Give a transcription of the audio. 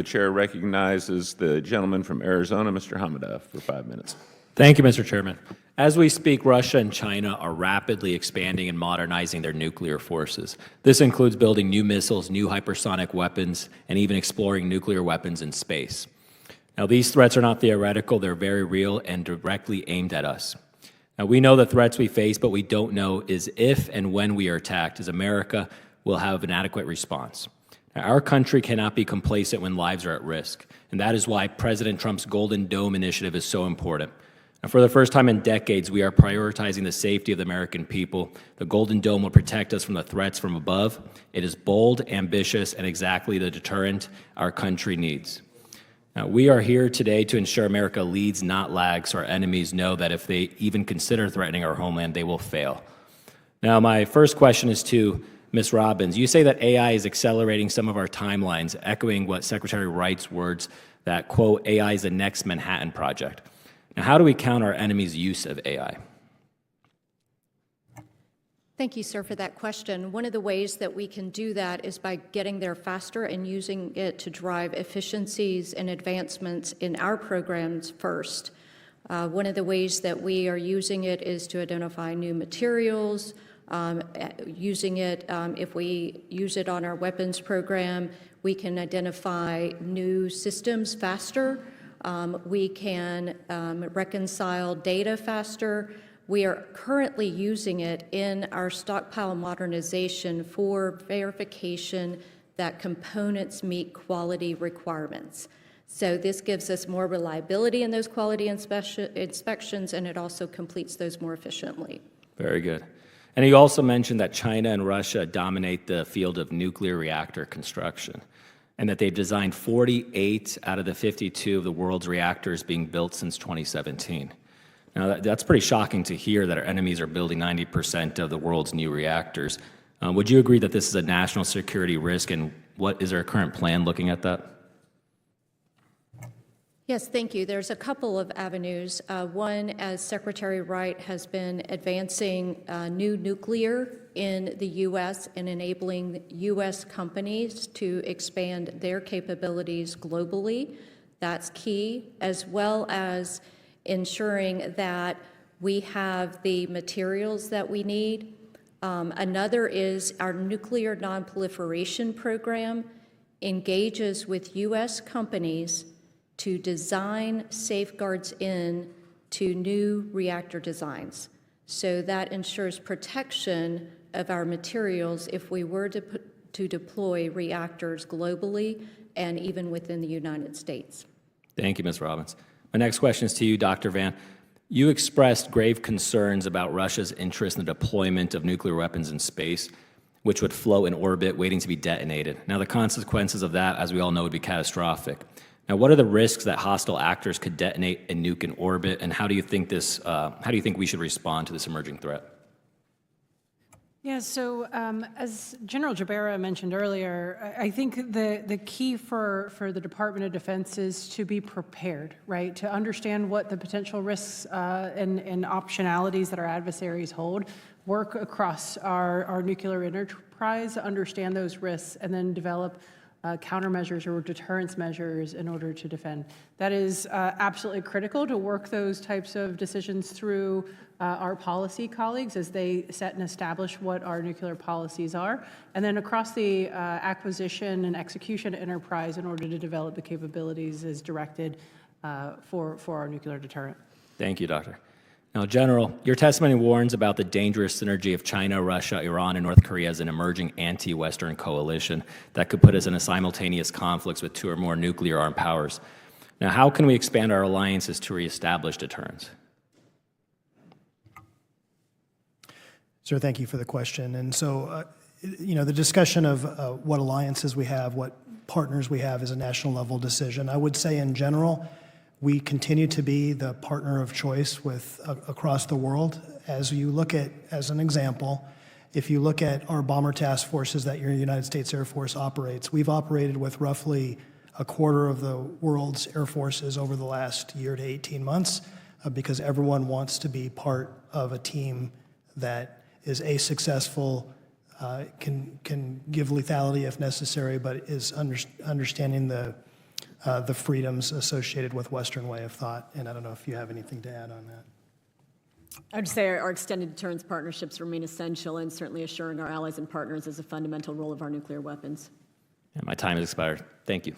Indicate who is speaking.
Speaker 1: The chair recognizes the gentleman from Arizona, Mr. Hamadeh, for 5 minutes.
Speaker 2: Thank you, Mr. Chairman. As we speak, Russia and China are rapidly expanding and modernizing their nuclear forces. This includes building new missiles, new hypersonic weapons, and even exploring nuclear weapons in space. Now, these threats are not theoretical, they're very real and directly aimed at us. Now, we know the threats we face, but we don't know is if and when we are attacked, as America will have an adequate response. Now, our country cannot be complacent when lives are at risk, and that is why President Trump's Golden Dome initiative is so important. Now, for the first time in decades, we are prioritizing the safety of the American people. The Golden Dome will protect us from the threats from above. It is bold, ambitious, and exactly the deterrent our country needs. Now, we are here today to ensure America leads, not lags, so our enemies know that if they even consider threatening our homeland, they will fail. Now, my first question is to Ms. Robbins. You say that AI is accelerating some of our timelines, echoing what Secretary Wright's words that, quote, AI is the next Manhattan Project. Now, how do we counter our enemies' use of AI?
Speaker 3: Thank you, sir, for that question. One of the ways that we can do that is by getting there faster and using it to drive efficiencies and advancements in our programs first. One of the ways that we are using it is to identify new materials, using it, if we use it on our weapons program, we can identify new systems faster. We can reconcile data faster. We are currently using it in our stockpile modernization for verification that components meet quality requirements. So this gives us more reliability in those quality inspections, and it also completes those more efficiently.
Speaker 2: Very good. And you also mentioned that China and Russia dominate the field of nuclear reactor construction, and that they've designed 48 out of the 52 of the world's reactors being built since 2017. Now, that's pretty shocking to hear that our enemies are building 90% of the world's new reactors. Would you agree that this is a national security risk, and what is our current plan looking at that?
Speaker 3: Yes, thank you. There's a couple of avenues. One, as Secretary Wright has been advancing new nuclear in the U.S. and enabling U.S. companies to expand their capabilities globally. That's key, as well as ensuring that we have the materials that we need. Another is our nuclear nonproliferation program engages with U.S. companies to design safeguards in to new reactor designs. So that ensures protection of our materials if we were to deploy reactors globally and even within the United States.
Speaker 2: Thank you, Ms. Robbins. My next question is to you, Dr. Van. You expressed grave concerns about Russia's interest in the deployment of nuclear weapons in space, which would float in orbit waiting to be detonated. Now, the consequences of that, as we all know, would be catastrophic. Now, what are the risks that hostile actors could detonate a nuke in orbit, and how do you think we should respond to this emerging threat?
Speaker 4: Yeah, so as General Jabera mentioned earlier, I think the key for the Department of Defense is to be prepared, right? To understand what the potential risks and optionalities that our adversaries hold, work across our nuclear enterprise, understand those risks, and then develop countermeasures or deterrence measures in order to defend. That is absolutely critical to work those types of decisions through our policy colleagues as they set and establish what our nuclear policies are, and then across the acquisition and execution enterprise in order to develop the capabilities as directed for our nuclear deterrent.
Speaker 2: Thank you, Doctor. Now, General, your testimony warns about the dangerous synergy of China, Russia, Iran, and North Korea as an emerging anti-Western coalition that could put us in a simultaneous conflicts with two or more nuclear armed powers. Now, how can we expand our alliances to reestablish deterrence?
Speaker 5: Sir, thank you for the question. And so, the discussion of what alliances we have, what partners we have is a national level decision. I would say in general, we continue to be the partner of choice with across the world. As you look at, as an example, if you look at our bomber task forces that your United States Air Force operates, we've operated with roughly a quarter of the world's air forces over the last year to 18 months because everyone wants to be part of a team that is successful, can give lethality if necessary, but is understanding the the freedoms associated with Western way of thought. And I don't know if you have anything to add on that.
Speaker 6: I would say our extended deterrence partnerships remain essential, and certainly assuring our allies and partners is a fundamental role of our nuclear weapons.
Speaker 2: And my time has expired. Thank you.